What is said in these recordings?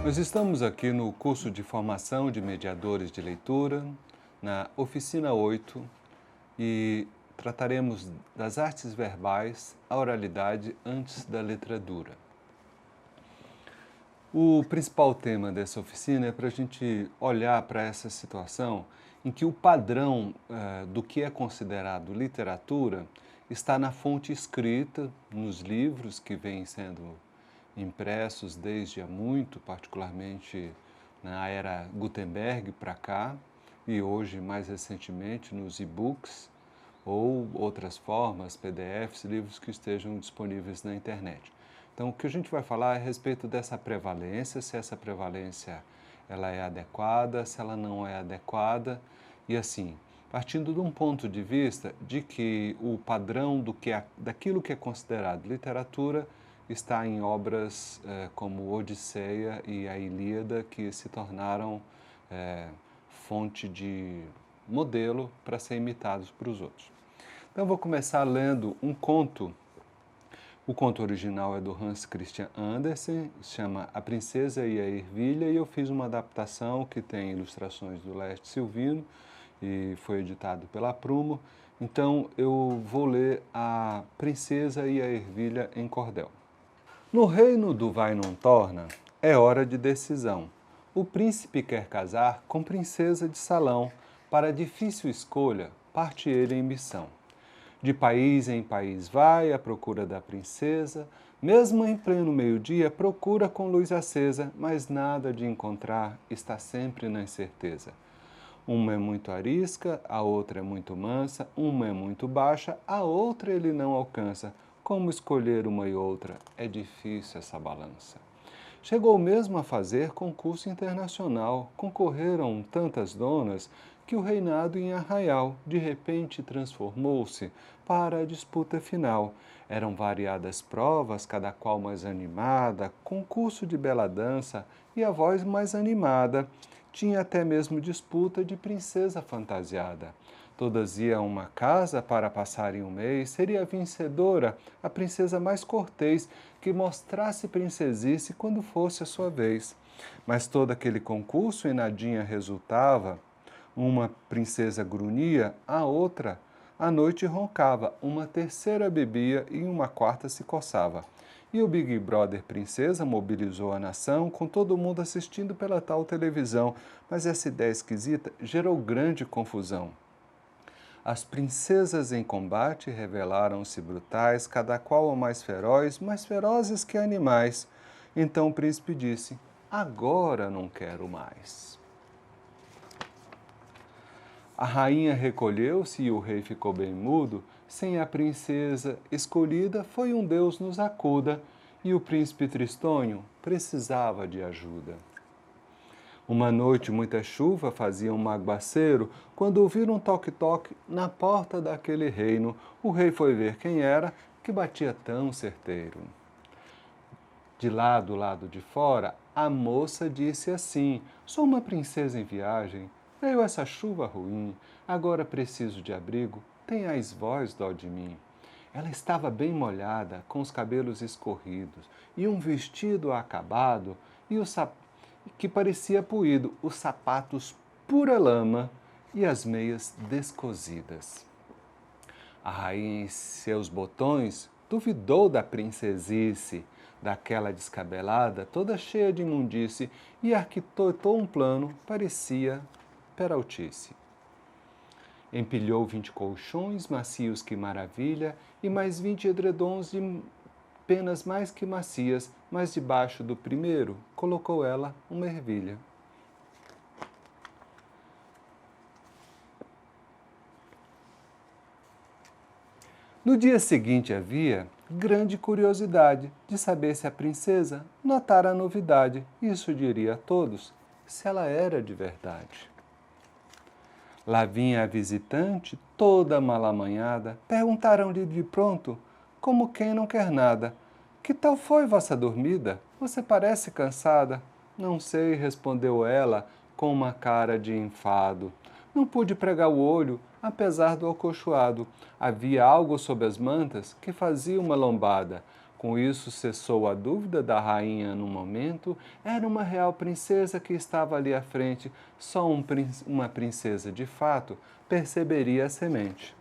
Nós estamos aqui no curso de formação de mediadores de leitura, na oficina 8, e trataremos das artes verbais, a oralidade antes da letra dura. O principal tema dessa oficina é para a gente olhar para essa situação em que o padrão do que é considerado literatura está na fonte escrita, nos livros que vêm sendo impressos desde há muito, particularmente na era Gutenberg para cá, e hoje, mais recentemente, nos e-books ou outras formas, PDFs, livros que estejam disponíveis na internet. Então, o que a gente vai falar é a respeito dessa prevalência, se essa prevalência ela é adequada, se ela não é adequada, e assim, partindo de um ponto de vista de que o padrão daquilo que é considerado literatura está em obras como Odisseia e a Ilíada, que se tornaram fonte de modelo para ser imitados por os outros. Então, eu vou começar lendo um conto. O conto original é do Hans Christian Andersen, se chama A Princesa e a Ervilha, e eu fiz uma adaptação que tem ilustrações do Leste Silvino e foi editado pela Prumo. Então, eu vou ler A Princesa e a Ervilha em cordel. No reino do Vai Não Torna, é hora de decisão. O príncipe quer casar com princesa de salão. Para difícil escolha, parte ele em missão. De país em país vai à procura da princesa, mesmo em pleno meio-dia procura com luz acesa, mas nada de encontrar, está sempre na incerteza. Uma é muito arisca, a outra é muito mansa, uma é muito baixa, a outra ele não alcança. Como escolher uma e outra? É difícil essa balança. Chegou mesmo a fazer concurso internacional. Concorreram tantas donas que o reinado em arraial de repente transformou-se para a disputa final. Eram variadas provas, cada qual mais animada, concurso de bela dança e a voz mais animada. Tinha até mesmo disputa de princesa fantasiada. Todas iam a uma casa para passarem um mês. Seria a vencedora, a princesa mais cortês, que mostrasse princesice quando fosse a sua vez. Mas todo aquele concurso e nadinha resultava. Uma princesa grunhia, a outra à noite roncava, uma terceira bebia e uma quarta se coçava. E o Big Brother Princesa mobilizou a nação, com todo mundo assistindo pela tal televisão, mas essa ideia esquisita gerou grande confusão. As princesas em combate revelaram-se brutais, cada qual a mais ferozes que animais. Então o príncipe disse: agora não quero mais. A rainha recolheu-se e o rei ficou bem mudo. Sem a princesa escolhida, foi um Deus nos acuda, e o príncipe tristonho precisava de ajuda. Uma noite, muita chuva, fazia um aguaceiro, quando ouviram um toque-toque na porta daquele reino. O rei foi ver quem era, que batia tão certeiro. De lá, do lado de fora, a moça disse assim: sou uma princesa em viagem, veio essa chuva ruim, agora preciso de abrigo, tenhais vós dó de mim. Ela estava bem molhada, com os cabelos escorridos, e um vestido acabado, e que parecia puído, os sapatos pura lama e as meias descosidas. A rainha em seus botões duvidou da princesice, daquela descabelada, toda cheia de imundície, e arquitetou um plano, parecia peraltice. Empilhou 20 colchões macios, que maravilha, e mais 20 edredons de penas mais que macias, mas debaixo do primeiro colocou ela uma ervilha. No dia seguinte havia grande curiosidade de saber se a princesa notara a novidade. Isso diria a todos se ela era de verdade. Lá vinha a visitante, toda malamanhada. Perguntaram-lhe de pronto, como quem não quer nada: que tal foi vossa dormida? Você parece cansada. Não sei, respondeu ela, com uma cara de enfado. Não pude pregar o olho, apesar do acolchoado. Havia algo sob as mantas que fazia uma lombada. Com isso cessou a dúvida da rainha no momento, era uma real princesa que estava ali à frente, só uma princesa de fato perceberia a semente.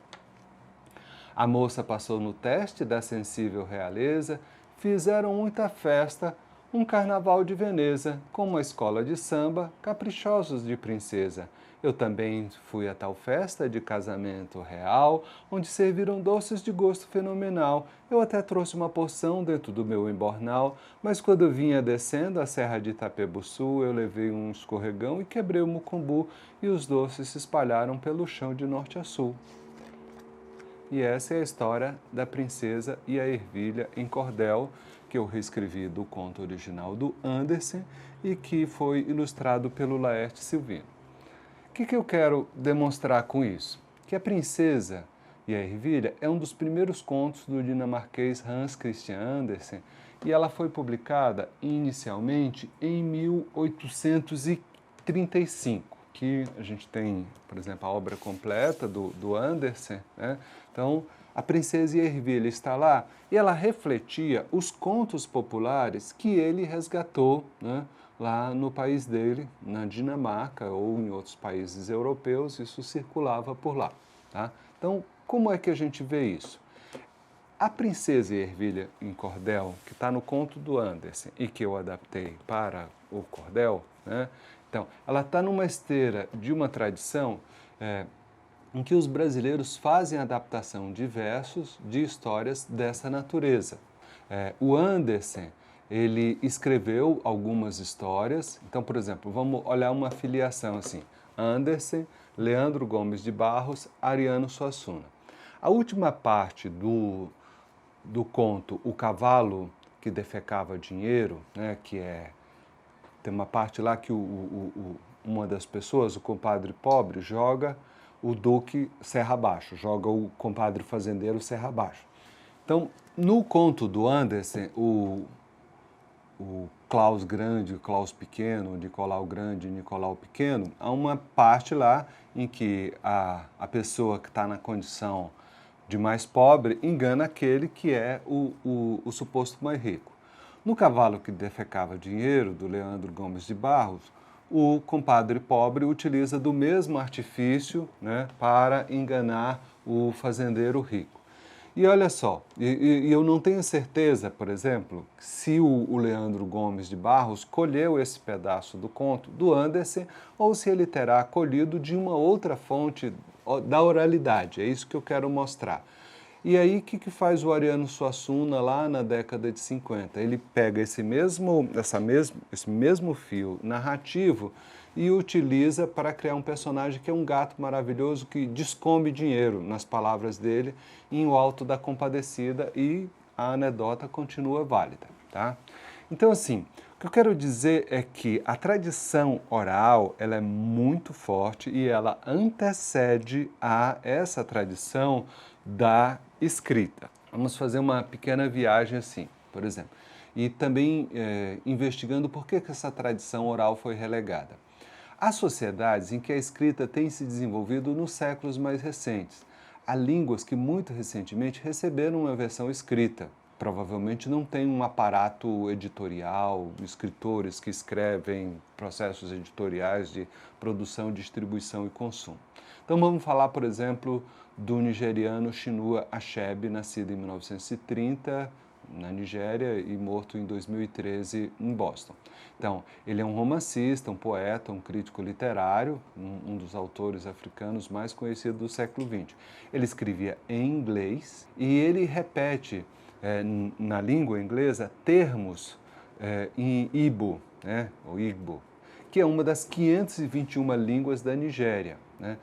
A moça passou no teste da sensível realeza, fizeram muita festa, um carnaval de Veneza, com uma escola de samba, caprichosos de princesa. Eu também fui a tal festa de casamento real, onde serviram doces de gosto fenomenal. Eu até trouxe uma porção dentro do meu embornal, mas quando vinha descendo a serra de Itapebuçu, eu levei um escorregão e quebrei o mucumbu, e os doces se espalharam pelo chão de norte a sul. E essa é a história da princesa e a ervilha em cordel, que eu reescrevi do conto original do Andersen e que foi ilustrado pelo Laerte Silvino. O que eu quero demonstrar com isso? Que a princesa e a ervilha é um dos primeiros contos do dinamarquês Hans Christian Andersen e ela foi publicada inicialmente em 1835. Que a gente tem, por exemplo, a obra completa do Andersen, né? Então, a Princesa e a Ervilha está lá e ela refletia os contos populares que ele resgatou, né, lá no país dele, na Dinamarca ou em outros países europeus, isso circulava por lá. Tá? Então, como é que a gente vê isso? A Princesa e a Ervilha em Cordel, que está no conto do Andersen e que eu adaptei para o cordel, né? Então, ela está numa esteira de uma tradição em que os brasileiros fazem adaptação de versos de histórias dessa natureza. O Andersen, ele escreveu algumas histórias. Então, por exemplo, vamos olhar uma filiação assim. Andersen, Leandro Gomes de Barros, Ariano Suassuna. A última parte do conto O Cavalo que Defecava Dinheiro, né, tem uma parte lá que uma das pessoas, o compadre pobre, joga o duque serra abaixo, joga o compadre fazendeiro serra abaixo. Então, no conto do Andersen, o Klaus Grande, o Klaus Pequeno, o Nicolau Grande e Nicolau Pequeno, há uma parte lá em que a pessoa que está na condição de mais pobre engana aquele que é o suposto mais rico. No Cavalo que Defecava Dinheiro, do Leandro Gomes de Barros, o compadre pobre utiliza do mesmo artifício, né, para enganar o fazendeiro rico. E olha só, eu não tenho certeza, por exemplo, se o Leandro Gomes de Barros colheu esse pedaço do conto do Andersen ou se ele terá colhido de uma outra fonte da oralidade. É isso que eu quero mostrar. E aí, o que faz o Ariano Suassuna lá na década de 50? Ele pega esse mesmo fio narrativo e utiliza para criar um personagem que é um gato maravilhoso que descome dinheiro, nas palavras dele, em O Alto da Compadecida, e a anedota continua válida. Tá? Então, assim, o que eu quero dizer é que a tradição oral ela é muito forte e ela antecede a essa tradição da escrita. Vamos fazer uma pequena viagem assim, por exemplo, e também investigando por que essa tradição oral foi relegada. Há sociedades em que a escrita tem se desenvolvido nos séculos mais recentes. Há línguas que muito recentemente receberam uma versão escrita. Provavelmente não tem um aparato editorial, escritores que escrevem processos editoriais de produção, distribuição e consumo. Então vamos falar, por exemplo, do nigeriano Chinua Achebe, nascido em 1930 na Nigéria e morto em 2013 em Boston. Então, ele é um romancista, um poeta, um crítico literário, um dos autores africanos mais conhecidos do século XX. Ele escrevia em inglês e ele repete na língua inglesa termos em Igbo, né, ou Igbo, que é uma das 521 línguas da Nigéria, né?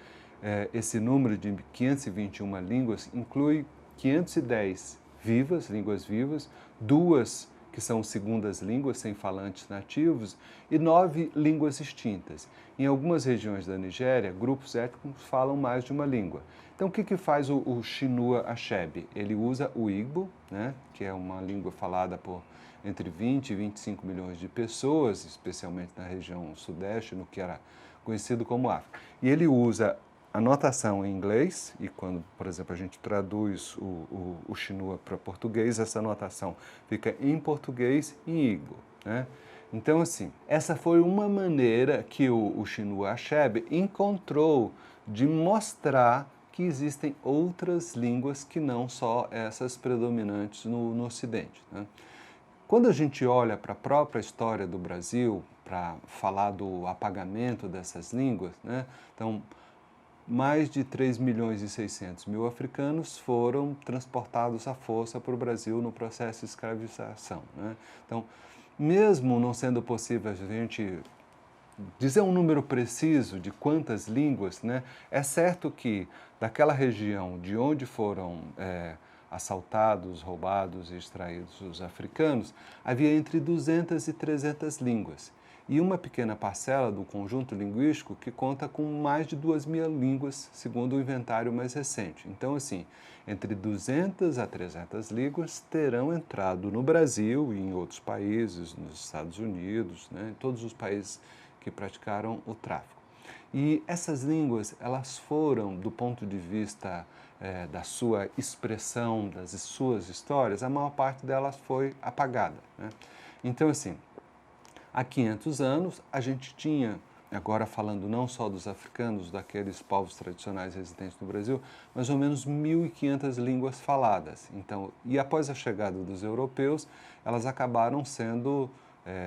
Esse número de 521 línguas inclui 510 vivas, línguas vivas, 2 que são segundas línguas sem falantes nativos e 9 línguas extintas. Em algumas regiões da Nigéria, grupos étnicos falam mais de uma língua. Então, o que faz o Chinua Achebe? Ele usa o Igbo, né, que é uma língua falada por entre 20 e 25 milhões de pessoas, especialmente na região sudeste, no que era conhecido como África. E ele usa a notação em inglês, e quando, por exemplo, a gente traduz o Chinua para português, essa notação fica em português e em Igbo, né? Então, assim, essa foi uma maneira que o Chinua Achebe encontrou de mostrar que existem outras línguas que não só essas predominantes no Ocidente, né? Quando a gente olha para a própria história do Brasil, para falar do apagamento dessas línguas, né? Então, mais de 3 milhões e 600 mil africanos foram transportados à força para o Brasil no processo de escravização, né? Então, mesmo não sendo possível a gente dizer um número preciso de quantas línguas, né, é certo que daquela região de onde foram assaltados, roubados e extraídos os africanos, havia entre 200 e 300 línguas. E uma pequena parcela do conjunto linguístico que conta com mais de 2.000 línguas, segundo o inventário mais recente. Então, assim, entre 200 a 300 línguas terão entrado no Brasil e em outros países, nos Estados Unidos, né, em todos os países que praticaram o tráfico. E essas línguas, elas foram, do ponto de vista da sua expressão, das suas histórias, a maior parte delas foi apagada, né? Então, assim, há 500 anos a gente tinha, agora falando não só dos africanos, daqueles povos tradicionais residentes no Brasil, mais ou menos 1.500 línguas faladas. Então, e após a chegada dos europeus, elas acabaram sendo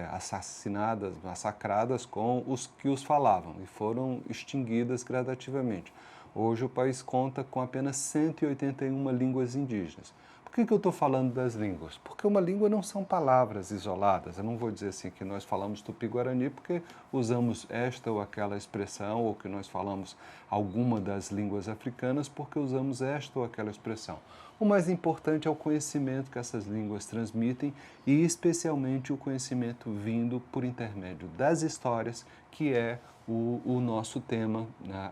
assassinadas, massacradas com os que os falavam e foram extinguidas gradativamente. Hoje o país conta com apenas 181 línguas indígenas. Por que eu estou falando das línguas? Porque uma língua não são palavras isoladas. Eu não vou dizer assim que nós falamos tupi-guarani porque usamos esta ou aquela expressão, ou que nós falamos alguma das línguas africanas porque usamos esta ou aquela expressão. O mais importante é o conhecimento que essas línguas transmitem e especialmente o conhecimento vindo por intermédio das histórias, que é o nosso tema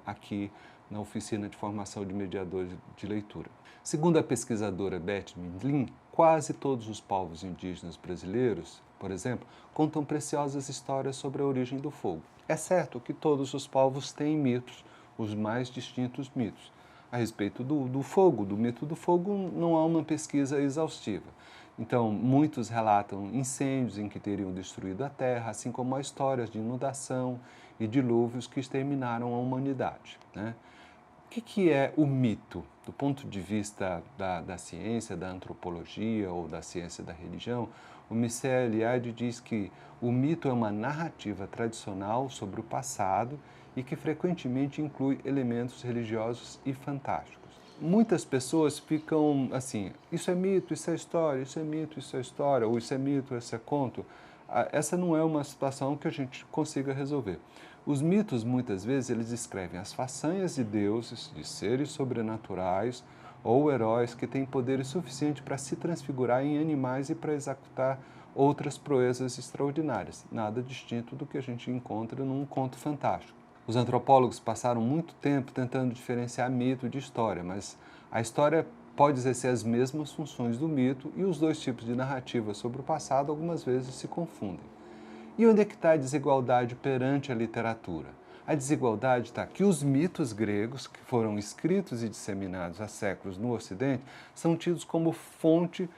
aqui na Oficina de Formação de Mediadores de Leitura. Segundo a pesquisadora Beth Mindlin, quase todos os povos indígenas brasileiros, por exemplo, contam preciosas histórias sobre a origem do fogo. É certo que todos os povos têm mitos, os mais distintos mitos. A respeito do fogo, do mito do fogo, não há uma pesquisa exaustiva. Então, muitos relatam incêndios em que teriam destruído a terra, assim como há histórias de inundação e dilúvios que exterminaram a humanidade, né? O que é o mito? Do ponto de vista da ciência, da antropologia ou da ciência da religião, o Mircea Eliade diz que o mito é uma narrativa tradicional sobre o passado e que frequentemente inclui elementos religiosos e fantásticos. Muitas pessoas ficam assim, isso é mito, isso é história, isso é mito, isso é história, ou isso é mito, isso é conto. Essa não é uma situação que a gente consiga resolver. Os mitos, muitas vezes, eles descrevem as façanhas de deuses, de seres sobrenaturais ou heróis que têm poderes suficientes para se transfigurar em animais e para executar outras proezas extraordinárias, nada distinto do que a gente encontra num conto fantástico. Os antropólogos passaram muito tempo tentando diferenciar mito de história, mas a história pode exercer as mesmas funções do mito e os dois tipos de narrativa sobre o passado algumas vezes se confundem. E onde é que está a desigualdade perante a literatura? A desigualdade está que os mitos gregos, que foram escritos e disseminados há séculos no Ocidente, são tidos como fonte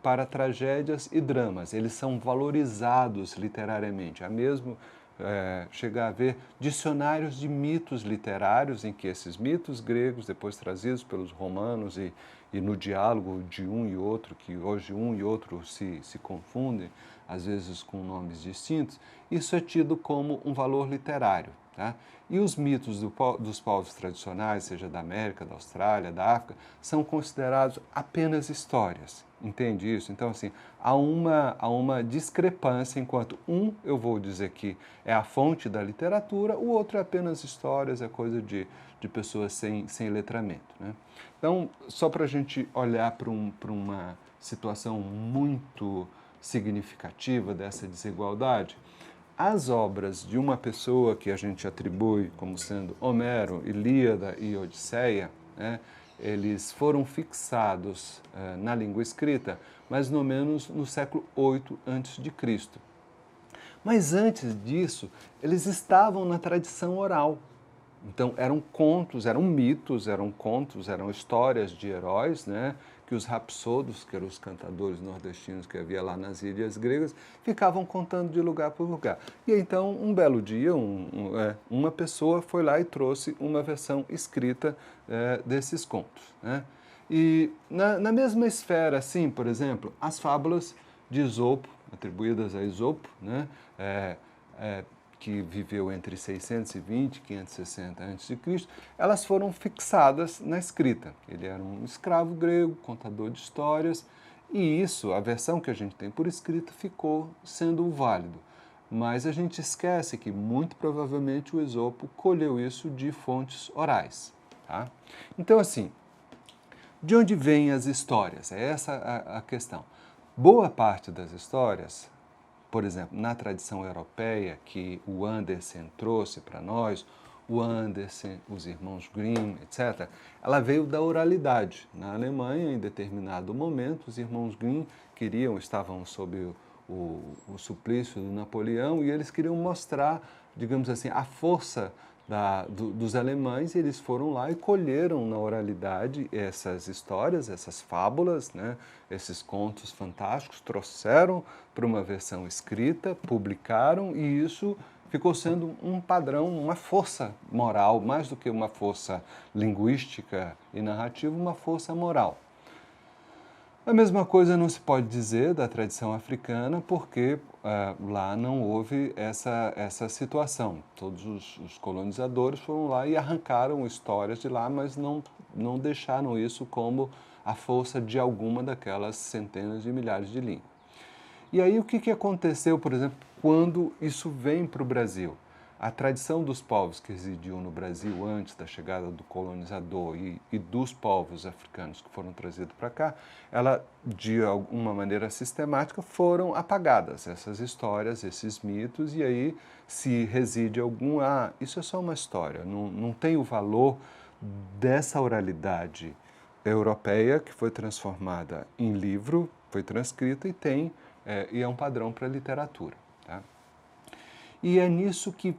para tragédias e dramas. Eles são valorizados literariamente. Há mesmo chegar a haver dicionários de mitos literários em que esses mitos gregos, depois trazidos pelos romanos e no diálogo de um e outro, que hoje um e outro se confundem, às vezes com nomes distintos, isso é tido como um valor literário, tá? E os mitos dos povos tradicionais, seja da América, da Austrália, da África, são considerados apenas histórias, entende isso? Então, assim, há uma discrepância, enquanto eu vou dizer que é a fonte da literatura, o outro é apenas histórias, é coisa de pessoas sem letramento, né? Então, só para a gente olhar para uma situação muito significativa dessa desigualdade, as obras de uma pessoa que a gente atribui como sendo Homero, Ilíada e Odisseia, né, eles foram fixados na língua escrita, mais ou menos no século VIII a.C. Mas antes disso, eles estavam na tradição oral. Então, eram contos, eram mitos, eram contos, eram histórias de heróis, né? Que os rapsodos, que eram os cantadores nordestinos que havia lá nas ilhas gregas, ficavam contando de lugar por lugar. E então, um belo dia, uma pessoa foi lá e trouxe uma versão escrita desses contos, né? E na mesma esfera, assim, por exemplo, as fábulas de Esopo, atribuídas a Esopo, né? Que viveu entre 620 e 560 a.C., elas foram fixadas na escrita. Ele era um escravo grego, contador de histórias, e isso, a versão que a gente tem por escrito, ficou sendo válido. Mas a gente esquece que, muito provavelmente, o Esopo colheu isso de fontes orais. Tá? Então, assim, de onde vêm as histórias? É essa a questão. Boa parte das histórias, por exemplo, na tradição europeia que o Andersen trouxe para nós, o Andersen, os irmãos Grimm, etc., ela veio da oralidade. Na Alemanha, em determinado momento, os irmãos Grimm estavam sob o suplício do Napoleão e eles queriam mostrar, digamos assim, a força dos alemães, e eles foram lá e colheram na oralidade essas histórias, essas fábulas, né, esses contos fantásticos, trouxeram para uma versão escrita, publicaram, e isso ficou sendo um padrão, uma força moral, mais do que uma força linguística e narrativa, uma força moral. A mesma coisa não se pode dizer da tradição africana, porque lá não houve essa situação. Todos os colonizadores foram lá e arrancaram histórias de lá, mas não deixaram isso como a força de alguma daquelas centenas de milhares de línguas. E aí o que aconteceu, por exemplo, quando isso vem para o Brasil? A tradição dos povos que residiam no Brasil antes da chegada do colonizador e dos povos africanos que foram trazidos para cá, ela, de alguma maneira sistemática, foram apagadas, essas histórias, esses mitos, e aí se reside isso é só uma história, não tem o valor dessa oralidade europeia que foi transformada em livro, foi transcrita e é um padrão para a literatura. Tá? E é nisso que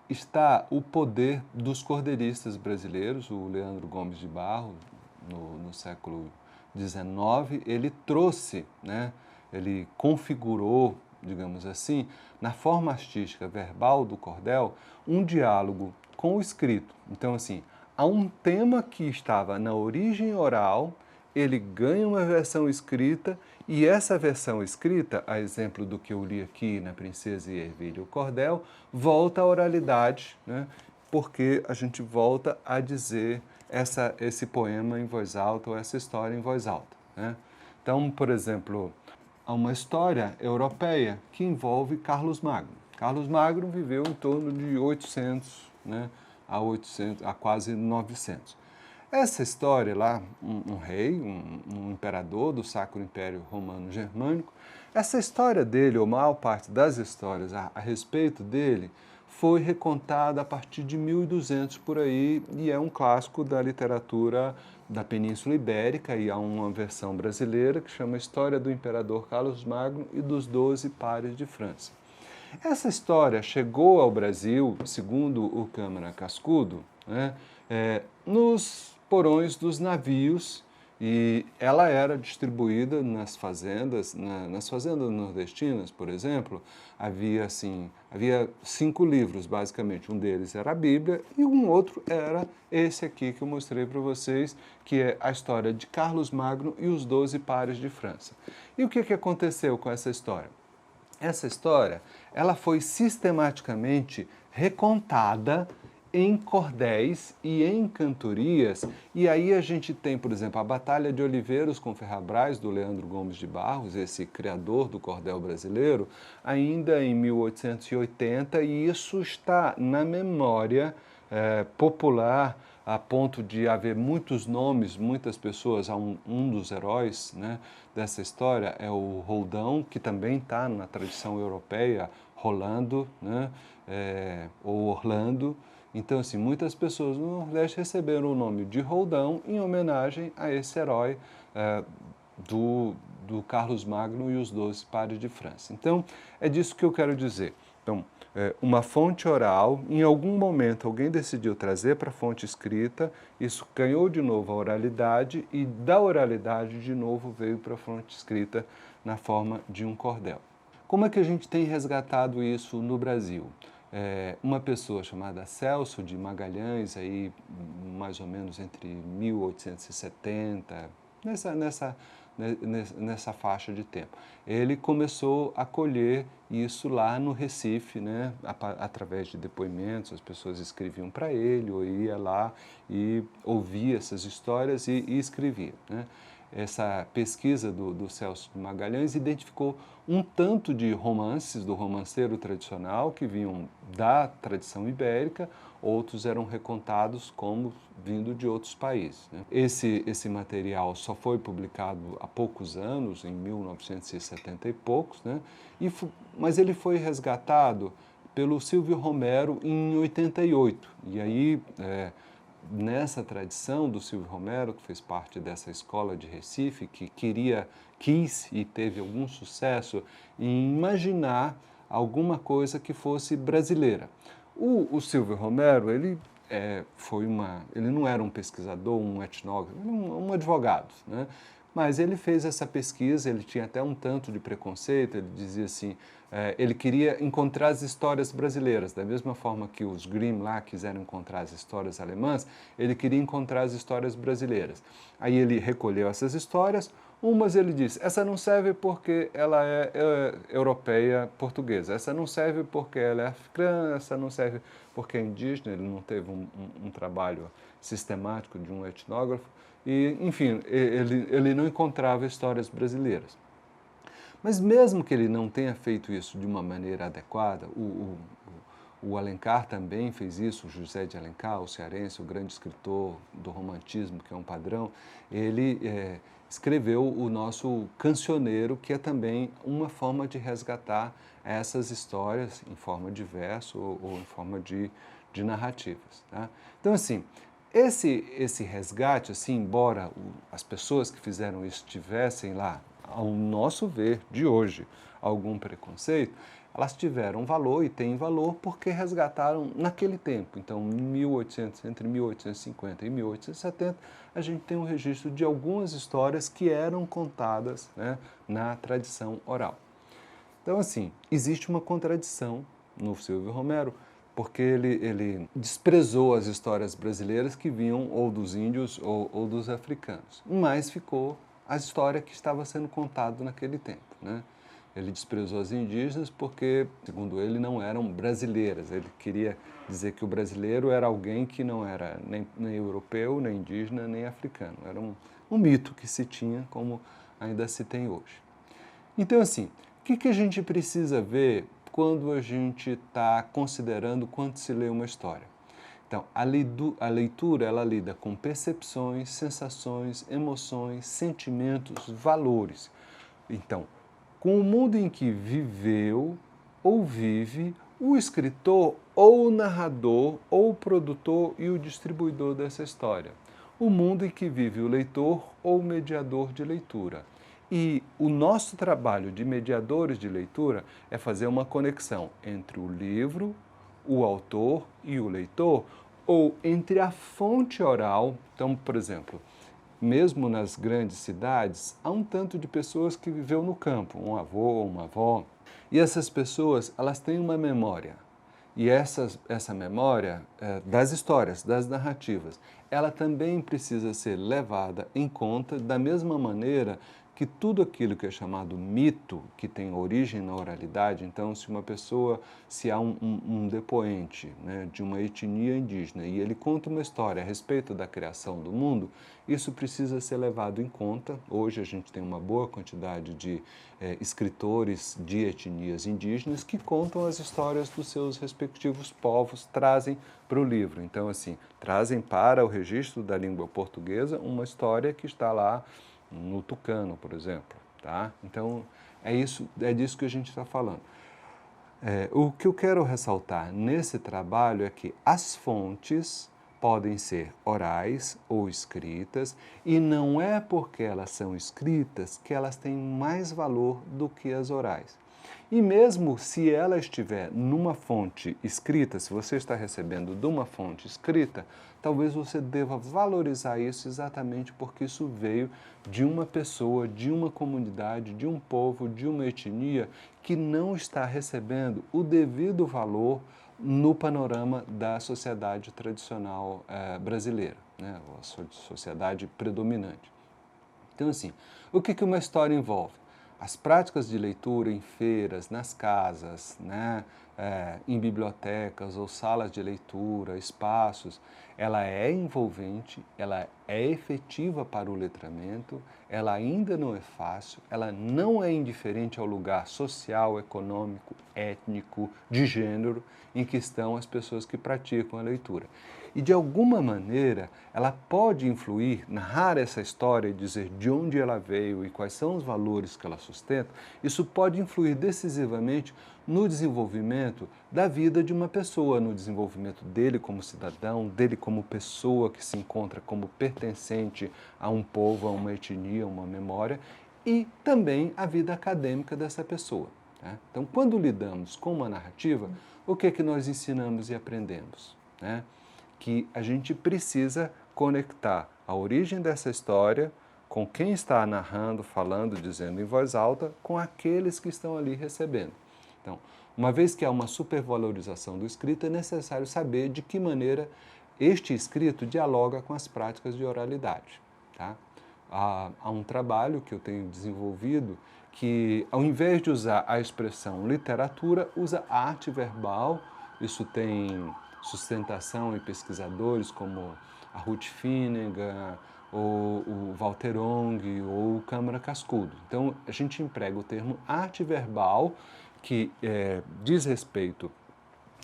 está o poder dos cordeiristas brasileiros. O Leandro Gomes de Barros, no século XIX, ele trouxe, né, ele configurou, digamos assim, na forma artística verbal do cordel, um diálogo com o escrito. Então, assim, há um tema que estava na origem oral, ele ganha uma versão escrita, e essa versão escrita, a exemplo do que eu li aqui na Princesa e Ervilha o Cordel, volta à oralidade, né? Porque a gente volta a dizer esse poema em voz alta ou essa história em voz alta. Né? Então, por exemplo, há uma história europeia que envolve Carlos Magno. Carlos Magno viveu em torno de 800, né, a quase 900. Essa história lá, um rei, um imperador do Sacro Império Romano Germânico, essa história dele, ou a maior parte das histórias a respeito dele, foi recontada a partir de 1200 por aí, e é um clássico da literatura da Península Ibérica, e há uma versão brasileira que chama História do Imperador Carlos Magno e dos 12 Pares de França. Essa história chegou ao Brasil, segundo o Câmara Cascudo, né, nos porões dos navios, e ela era distribuída nas fazendas, nas fazendas nordestinas, por exemplo, havia 5 livros, basicamente. Um deles era a Bíblia e um outro era esse aqui que eu mostrei para vocês, que é a história de Carlos Magno e os 12 Pares de França. E o que aconteceu com essa história? Essa história, ela foi sistematicamente recontada em cordéis e em cantorias, e aí a gente tem, por exemplo, a Batalha de Oliveiros com Ferrabras, do Leandro Gomes de Barros, esse criador do cordel brasileiro, ainda em 1880, e isso está na memória popular, a ponto de haver muitos nomes, muitas pessoas. Um dos heróis, né, dessa história é o Roldão, que também está na tradição europeia, Rolando, né, ou Orlando. Então, assim, muitas pessoas no Nordeste receberam o nome de Roldão em homenagem a esse herói do Carlos Magno e os 12 Pares de França. Então, é disso que eu quero dizer. Então, uma fonte oral, em algum momento alguém decidiu trazer para a fonte escrita, isso ganhou de novo a oralidade e da oralidade de novo veio para a fonte escrita na forma de um cordel. Como é que a gente tem resgatado isso no Brasil? Uma pessoa chamada Celso de Magalhães, aí, mais ou menos entre 1870, nessa faixa de tempo. Ele começou a colher isso lá no Recife, né, através de depoimentos, as pessoas escreviam para ele, ou ia lá e ouvia essas histórias e escrevia, né? Essa pesquisa do Celso de Magalhães identificou um tanto de romances do romanceiro tradicional que vinham da tradição ibérica, outros eram recontados como vindo de outros países, né? Esse material só foi publicado há poucos anos, em 1970 e poucos, né? Mas ele foi resgatado pelo Silvio Romero em 88. E aí, nessa tradição do Silvio Romero, que fez parte dessa escola de Recife, que quis e teve algum sucesso em imaginar alguma coisa que fosse brasileira. O Silvio Romero, ele ele não era um pesquisador, um etnógrafo, um advogado, né? Mas ele fez essa pesquisa, ele tinha até um tanto de preconceito, ele dizia assim, ele queria encontrar as histórias brasileiras, da mesma forma que os Grimm lá quiseram encontrar as histórias alemãs, ele queria encontrar as histórias brasileiras. Aí ele recolheu essas histórias, umas ele disse, essa não serve porque ela é europeia portuguesa, essa não serve porque ela é africana, essa não serve porque é indígena, ele não teve um trabalho sistemático de um etnógrafo, e, enfim, ele não encontrava histórias brasileiras. Mas mesmo que ele não tenha feito isso de uma maneira adequada, o Alencar também fez isso, o José de Alencar, o cearense, o grande escritor do romantismo, que é um padrão, ele escreveu o nosso cancioneiro, que é também uma forma de resgatar essas histórias em forma de verso ou em forma de narrativas. Tá? Então, assim, esse resgate, assim, embora as pessoas que fizeram isso tivessem lá, ao nosso ver, de hoje, algum preconceito, elas tiveram valor e têm valor porque resgataram naquele tempo. Então, entre 1850 e 1870, a gente tem um registro de algumas histórias que eram contadas, né, na tradição oral. Então, assim, existe uma contradição no Silvio Romero, porque ele desprezou as histórias brasileiras que vinham ou dos índios ou dos africanos, mas ficou a história que estava sendo contada naquele tempo, né? Ele desprezou as indígenas porque, segundo ele, não eram brasileiras. Ele queria dizer que o brasileiro era alguém que não era nem europeu, nem indígena, nem africano. Era um mito que se tinha, como ainda se tem hoje. Então, assim, o que a gente precisa ver quando a gente está considerando quando se lê uma história? Então, a leitura, ela lida com percepções, sensações, emoções, sentimentos, valores. Então, com o mundo em que viveu ou vive o escritor ou o narrador ou o produtor e o distribuidor dessa história. O mundo em que vive o leitor ou o mediador de leitura. E o nosso trabalho de mediadores de leitura é fazer uma conexão entre o livro, o autor e o leitor, ou entre a fonte oral. Então, por exemplo, mesmo nas grandes cidades, há um tanto de pessoas que viveu no campo, um avô, uma avó, e essas pessoas, elas têm uma memória. E essa memória das histórias, das narrativas, ela também precisa ser levada em conta da mesma maneira que tudo aquilo que é chamado mito, que tem origem na oralidade, então se há um depoente, né, de uma etnia indígena e ele conta uma história a respeito da criação do mundo, isso precisa ser levado em conta. Hoje a gente tem uma boa quantidade de escritores de etnias indígenas que contam as histórias dos seus respectivos povos, trazem para o livro. Então, assim, trazem para o registro da língua portuguesa uma história que está lá no tucano, por exemplo, tá? Então, é disso que a gente está falando. O que eu quero ressaltar nesse trabalho é que as fontes podem ser orais ou escritas, e não é porque elas são escritas que elas têm mais valor do que as orais. E mesmo se ela estiver numa fonte escrita, se você está recebendo de uma fonte escrita, talvez você deva valorizar isso exatamente porque isso veio de uma pessoa, de uma comunidade, de um povo, de uma etnia que não está recebendo o devido valor no panorama da sociedade tradicional brasileira, né? A sociedade predominante. Então, assim, o que uma história envolve? As práticas de leitura em feiras, nas casas, né, em bibliotecas ou salas de leitura, espaços, ela é envolvente, ela é efetiva para o letramento, ela ainda não é fácil, ela não é indiferente ao lugar social, econômico, étnico, de gênero em que estão as pessoas que praticam a leitura. E de alguma maneira ela pode influir, narrar essa história e dizer de onde ela veio e quais são os valores que ela sustenta, isso pode influir decisivamente no desenvolvimento da vida de uma pessoa, no desenvolvimento dele como cidadão, dele como pessoa que se encontra como pertencente a um povo, a uma etnia, a uma memória, e também a vida acadêmica dessa pessoa. Né? Então, quando lidamos com uma narrativa, o que é que nós ensinamos e aprendemos? Né? Que a gente precisa conectar a origem dessa história com quem está narrando, falando, dizendo em voz alta, com aqueles que estão ali recebendo. Então, uma vez que há uma supervalorização do escrito, é necessário saber de que maneira este escrito dialoga com as práticas de oralidade. Tá? Há um trabalho que eu tenho desenvolvido que, ao invés de usar a expressão literatura, usa arte verbal. Isso tem sustentação em pesquisadores como a Ruth Finnegan, ou o Walter Ong, ou o Câmara Cascudo. Então, a gente emprega o termo arte verbal, que diz respeito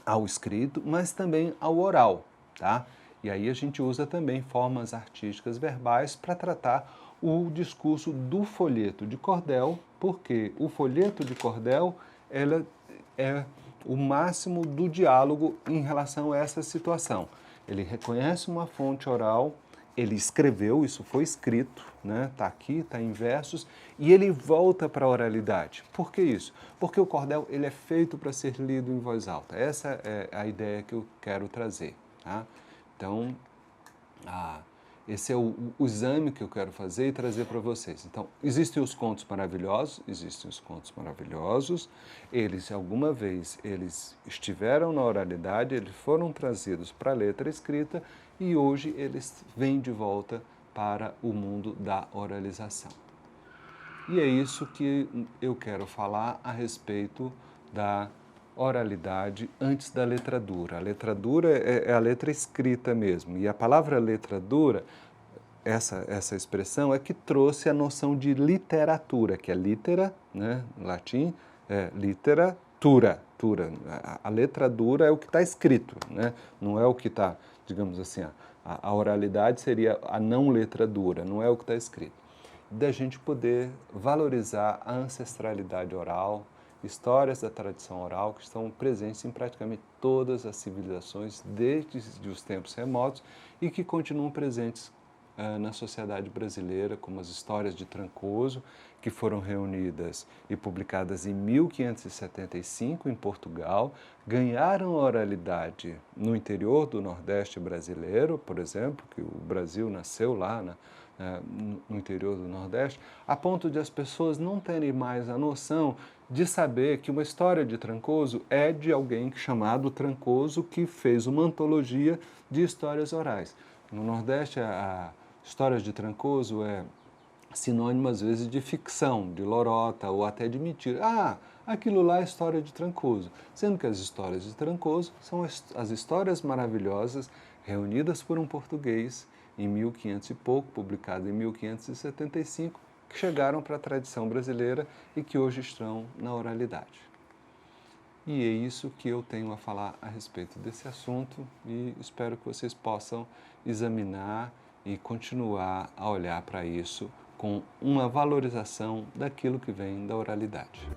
ao escrito, mas também ao oral, tá? E aí a gente usa também formas artísticas verbais para tratar o discurso do folheto de cordel, porque o folheto de cordel ela é o máximo do diálogo em relação a essa situação. Ele reconhece uma fonte oral, ele escreveu, isso foi escrito, né? Tá aqui, tá em versos, e ele volta para a oralidade. Por que isso? Porque o cordel ele é feito para ser lido em voz alta. Essa é a ideia que eu quero trazer. Tá? Então, esse é o exame que eu quero fazer e trazer para vocês. Então, existem os contos maravilhosos, eles, alguma vez, eles estiveram na oralidade, eles foram trazidos para a letra escrita e hoje eles vêm de volta para o mundo da oralização. E é isso que eu quero falar a respeito da oralidade antes da letra dura. A letra dura é a letra escrita mesmo. E a palavra letra dura, essa expressão, é que trouxe a noção de literatura, que é litera, né, em latim, literatura. A letra dura é o que está escrito, né? Não é o que está, digamos assim, a oralidade seria a não letra dura, não é o que está escrito. Da gente poder valorizar a ancestralidade oral, histórias da tradição oral que estão presentes em praticamente todas as civilizações desde os tempos remotos e que continuam presentes na sociedade brasileira, como as histórias de Trancoso, que foram reunidas e publicadas em 1575 em Portugal, ganharam oralidade no interior do Nordeste brasileiro, por exemplo, que o Brasil nasceu lá no interior do Nordeste, a ponto de as pessoas não terem mais a noção de saber que uma história de Trancoso é de alguém chamado Trancoso que fez uma antologia de histórias orais. No Nordeste, a histórias de Trancoso é sinônimo às vezes de ficção, de lorota ou até de mentira. Aquilo lá é história de Trancoso, sendo que as histórias de Trancoso são as histórias maravilhosas reunidas por um português em 1500 e pouco, publicado em 1575, que chegaram para a tradição brasileira e que hoje estão na oralidade. E é isso que eu tenho a falar a respeito desse assunto e espero que vocês possam examinar e continuar a olhar para isso com uma valorização daquilo que vem da oralidade.